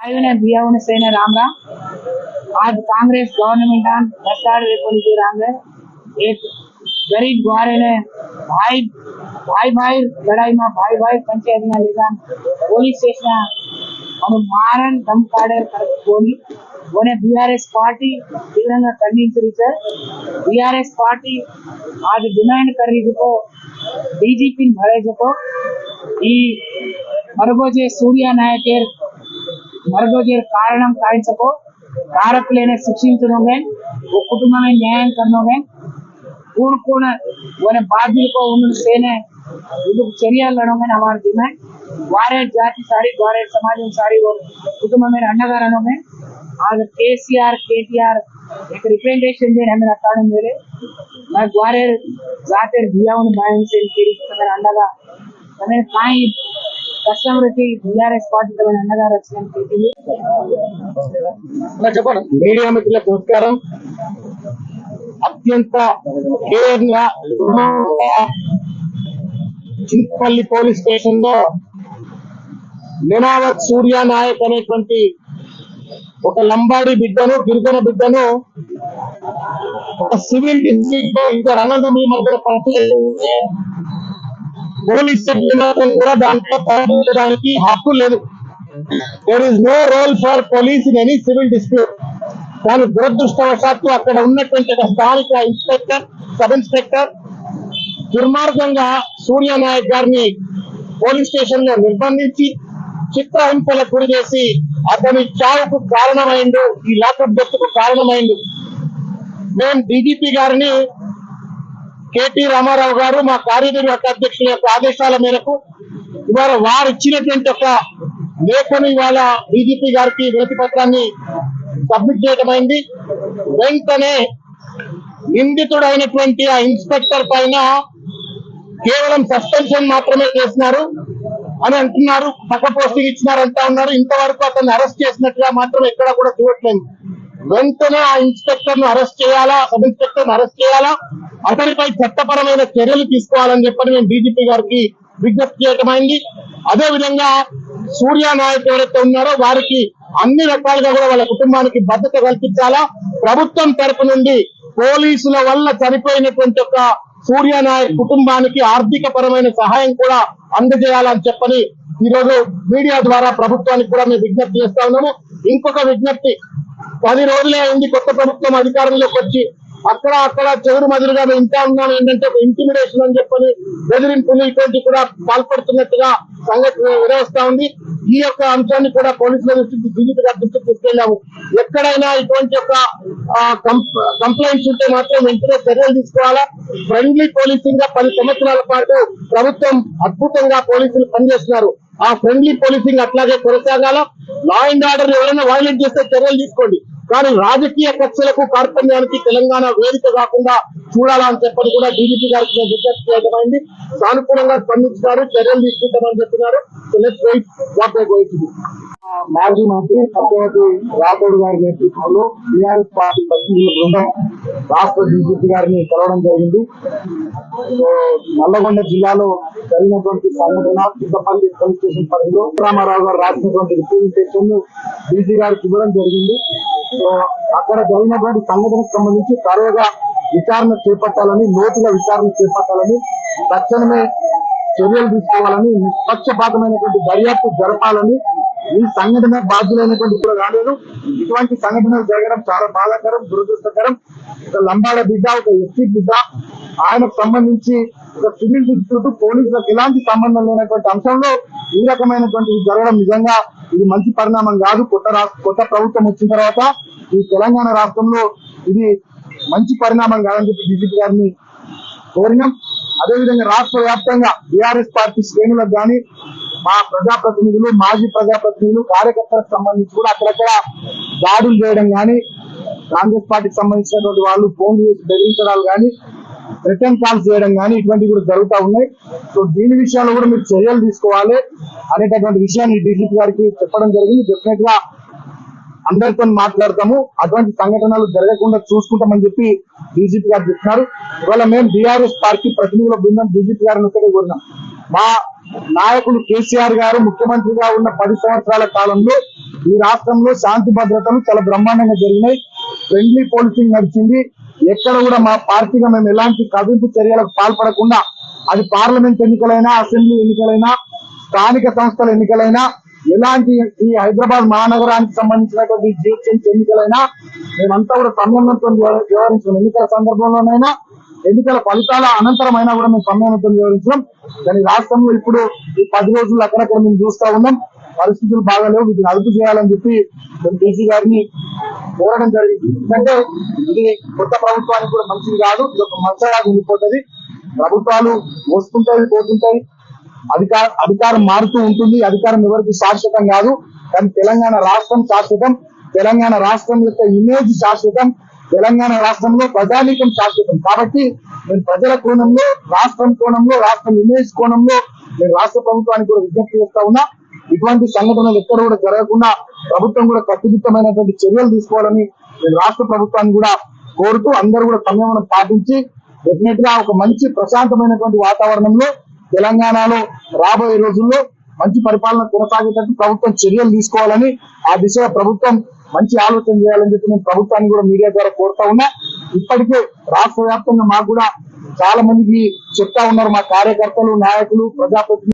आयोने दिया उन्हें सेने राम राम। आज कांग्रेस गवर्नमेंट आन भ्रष्टाचार वेपोलिटी रांगे एक गरीब ग्वारे ने भाई भाई भाई लड़ाई में भाई भाई पंचायत में लेगा पुलिस स्टेशन और मारन धमकाड़े बोली उन्हें बीआरएस पार्टी तीव्र खंडी बीआरएस पार्टी आज डिमांड कर रही जो डीजीपी भरे जो मरगोजे सूर्या नायक मरगोजे कारणम कायको कारकुलेने शिक्षिंचनोगे वो कुटुंब में न्याय करनोगे पूर्ण पूर्ण वो बाध्य को उन्होंने सेने चर्या लड़ोगे हमारे डिमांड वारे जाति सारी वारे समाज सारी वो कुटुंब में अंडगा रणोगे आज केसीआर केटीआर एक रिप्रेजेंटेशन दे हमें अकाउंट मेरे मैं वारे जाते दिया उन बायन से मेरे अंडगा हमें काई कस्टमर की बीआरएस पार्टी तब अंडगा रचना की మీడియా మిత్రులకు నమస్కారం. అత్యంత కేర్గా చింతపల్లి పోలీస్ స్టేషన్ లో నినావత్ సూర్య నాయక్ అనేటువంటి ఒక లంబాడి బిడ్డను గిరిజన బిడ్డను ఒక సివిల్ డిస్ట్రిక్ట్ లో ఇద్దరు అన్నదమ్ముల మధ్య పనిచేస్తూ పోలీస్ కూడా దాంట్లో తరలించడానికి హక్కు లేదు. There is no role for police in any civil dispute. కానీ దురదృష్టవశాత్తు అక్కడ ఉన్నటువంటి ఒక స్థానిక ఇన్స్పెక్టర్ సబ్ ఇన్స్పెక్టర్ దుర్మార్గంగా సూర్యనాయక్ గారిని పోలీస్ స్టేషన్ లో నిర్బంధించి చిత్రహింసలకు గురి చేసి అతని చావుకు కారణమైండు, ఈ లాకప్ డెత్కు కారణమైండు. మేము డీజీపీ గారిని కేటీ రామారావు గారు మా కార్యనిర్వాహక అధ్యక్షుల యొక్క ఆదేశాల మేరకు ఇవాళ వారు ఇచ్చినటువంటి ఒక లేఖను ఇవాళ డీజీపీ గారికి వినతి పత్రాన్ని సబ్మిట్ చేయడమైంది. వెంటనే నిందితుడైనటువంటి ఆ ఇన్స్పెక్టర్ పైన కేవలం సస్పెన్షన్ మాత్రమే చేసినారు అని అంటున్నారు, పక్క పోస్టింగ్ ఇచ్చినారంటా ఉన్నారు. ఇంతవరకు అతన్ని అరెస్ట్ చేసినట్టుగా మాత్రం ఎక్కడ కూడా చూడట్లేదు. వెంటనే ఆ ఇన్స్పెక్టర్ ను అరెస్ట్ చేయాలా, సబ్ ఇన్స్పెక్టర్ ను అరెస్ట్ చేయాలా, అతనిపై చట్టపరమైన చర్యలు తీసుకోవాలని చెప్పని మేము డీజీపీ గారికి విజ్ఞప్తి చేయటమైంది. అదే విధంగా సూర్య నాయక్ ఎవరైతే ఉన్నారో వారికి అన్ని రకాలుగా కూడా వాళ్ళ కుటుంబానికి భద్రత కల్పించాలా. ప్రభుత్వం తరపు నుండి పోలీసుల వల్ల చనిపోయినటువంటి ఒక సూర్య నాయక్ కుటుంబానికి ఆర్థిక పరమైన సహాయం కూడా అందజేయాలని చెప్పని ఈరోజు మీడియా ద్వారా ప్రభుత్వానికి కూడా మేము విజ్ఞప్తి చేస్తా ఉన్నాము. ఇంకొక విజ్ఞప్తి, 10 రోజులే అయింది కొత్త ప్రభుత్వం అధికారంలోకి వచ్చి. అక్కడ చెవురు మదురుగా మేము ఇంటా ఉన్నాం ఏంటంటే ఒక ఇంటిమిడేషన్ అని చెప్పని బెదిరింపులు ఇటువంటి కూడా పాల్పడుతున్నట్టుగా సంఘటన వివరిస్తా ఉంది. ఈ యొక్క అంశాన్ని కూడా పోలీసుల దృష్టికి డీజీపీ గారి దృష్టికి తీసుకెళ్లాము. ఎక్కడైనా ఇటువంటి ఒక కంప్లైంట్స్ ఉంటే మాత్రం వెంటనే చర్యలు తీసుకోవాలా. ఫ్రెండ్లీ పోలీసింగ్ గా 10 సంవత్సరాల పాటు ప్రభుత్వం అద్భుతంగా పోలీసులు పనిచేస్తున్నారు. ఆ ఫ్రెండ్లీ పోలీసింగ్ అట్లాగే కొనసాగాల. లా అండ్ ఆర్డర్ ఎవరైనా వైలేట్ చేస్తే చర్యలు తీసుకోండి, కానీ రాజకీయ కక్షలకు కార్పణ్యానికి తెలంగాణ వేదిక కాకుండా చూడాలని చెప్పని కూడా డీజీపీ గారికి విజ్ఞప్తి చేయడమైంది. సానుకూలంగా స్పందించినారు, చర్యలు తీసుకుంటామని చెప్తున్నారు. మాజీ మంత్రి సత్యవతి రాథోడ్ గారి నేతృత్వంలో టీఆర్ఎస్ పార్టీ ప్రతినిధుల బృందం రాష్ట్ర డీజీపీ గారిని కలవడం జరిగింది. నల్లగొండ జిల్లాలో జరిగినటువంటి సంఘటన చింతపల్లి పోలీస్ స్టేషన్ పరిధిలో రామారావు గారు రాసినటువంటి రిప్రజెంటేషన్ డీజీ గారికి ఇవ్వడం జరిగింది. అక్కడ జరిగినటువంటి సంఘటనకు సంబంధించి త్వరగా విచారణ చేపట్టాలని, లోతుగా విచారణ చేపట్టాలని, తక్షణమే చర్యలు తీసుకోవాలని, నిష్పక్షపాతమైనటువంటి దర్యాప్తు జరపాలని, ఈ సంఘటన బాధ్యులైనటువంటి కూడా రాలేదు. ఇటువంటి సంఘటనలు జరగడం చాలా బాధాకరం, దురదృష్టకరం. ఒక లంబాడ బిడ్డ, ఒక ఎస్సీ బిడ్డ, ఆయనకు సంబంధించి ఒక సివిల్ డిస్ప్యూట్, పోలీసులకు ఎలాంటి సంబంధం లేనటువంటి అంశంలో ఈ రకమైనటువంటి జరగడం నిజంగా ఇది మంచి పరిణామం కాదు. కొత్త ప్రభుత్వం వచ్చిన తర్వాత ఈ తెలంగాణ రాష్ట్రంలో ఇది మంచి పరిణామం కాదని చెప్పి డీజీపీ గారిని కోరినాం. అదేవిధంగా రాష్ట్ర వ్యాప్తంగా బీఆర్ఎస్ పార్టీ శ్రేణులకు కానీ, మా ప్రజాప్రతినిధులు, మాజీ ప్రజాప్రతినిధులు, కార్యకర్తలకు సంబంధించి కూడా అక్కడక్కడ దాడులు చేయడం కానీ, కాంగ్రెస్ పార్టీకి సంబంధించినటువంటి వాళ్ళు ఫోన్ చేసి బెదిరించడాలు కానీ, రిటర్న్ కాల్స్ చేయడం కానీ ఇటువంటివి కూడా జరుగుతూ ఉన్నాయి. సో దీని విషయాల్లో కూడా మీరు చర్యలు తీసుకోవాలి అనేటటువంటి విషయాన్ని డీజీపీ గారికి చెప్పడం జరిగింది. డెఫినెట్ గా అందరితో మాట్లాడతాము, అటువంటి సంఘటనలు జరగకుండా చూసుకుంటామని చెప్పి డీజీపీ గారు చెప్తున్నారు. ఇవాళ మేము బీఆర్ఎస్ పార్టీ ప్రతినిధుల బృందం డీజీపీ గారిని ఒకటే కోరినాం, మా నాయకులు కేసీఆర్ గారు ముఖ్యమంత్రిగా ఉన్న 10 సంవత్సరాల కాలంలో ఈ రాష్ట్రంలో శాంతి భద్రతలు చాలా బ్రహ్మాండంగా జరిగినాయి. ఫ్రెండ్లీ పోలీసింగ్ నడిచింది. ఎక్కడ కూడా మా పార్టీగా మేము ఎలాంటి కవింపు చర్యలకు పాల్పడకుండా, అది పార్లమెంట్ ఎన్నికలైనా, అసెంబ్లీ ఎన్నికలైనా, స్థానిక సంస్థల ఎన్నికలైనా, ఎలాంటి ఈ హైదరాబాద్ మహానగరానికి సంబంధించినటువంటి జిహెచ్ఎంసీ ఎన్నికలైనా మేమంతా కూడా సంయమనంతో వ్యవహరించాం. ఎన్నికల సందర్భంలోనైనా, ఎన్నికల ఫలితాల అనంతరం అయినా కూడా మేము సంయమనంతో వ్యవహరించాం. కానీ రాష్ట్రంలో ఇప్పుడు ఈ 10 రోజులు అక్కడక్కడ మేము చూస్తా ఉన్నాం, పరిస్థితులు బాగాలేవు, వీటిని అదుపు చేయాలని చెప్పి మేము డీసీ గారిని కోరడం జరిగింది. ఎందుకంటే ఇది కొత్త ప్రభుత్వానికి కూడా మంచిది కాదు, ఇది ఒక మంచలాగా ఉండిపోతుంది. ప్రభుత్వాలు వస్తుంటాయి, పోతుంటాయి, అధికారం మారుతూ ఉంటుంది. అధికారం ఎవరికి శాశ్వతం కాదు. కానీ తెలంగాణ రాష్ట్రం శాశ్వతం, తెలంగాణ రాష్ట్రం యొక్క ఇమేజ్ శాశ్వతం, తెలంగాణ రాష్ట్రంలో ప్రజానీకం శాశ్వతం. కాబట్టి నేను ప్రజల కోణంలో, రాష్ట్రం కోణంలో, రాష్ట్రం ఇమేజ్ కోణంలో నేను రాష్ట్ర ప్రభుత్వానికి కూడా విజ్ఞప్తి చేస్తా ఉన్నా. ఇటువంటి సంఘటనలు ఎక్కడ కూడా జరగకుండా ప్రభుత్వం కూడా కట్టుదిట్టమైనటువంటి చర్యలు తీసుకోవాలని నేను రాష్ట్ర ప్రభుత్వాన్ని కూడా కోరుతూ, అందరూ కూడా సంయమనం పాటించి డెఫినెట్ గా ఒక మంచి ప్రశాంతమైనటువంటి వాతావరణంలో తెలంగాణలో రాబోయే రోజుల్లో మంచి పరిపాలన కొనసాగేటట్టు ప్రభుత్వం చర్యలు తీసుకోవాలని, ఆ దిశగా ప్రభుత్వం మంచి ఆలోచన చేయాలని చెప్పి నేను ప్రభుత్వాన్ని కూడా మీడియా ద్వారా కోరుతా ఉన్నా. ఇప్పటికే రాష్ట్ర వ్యాప్తంగా మాకు కూడా చాలా మందికి చెప్తా ఉన్నారు మా కార్యకర్తలు, నాయకులు, ప్రజాప్రతినిధులు.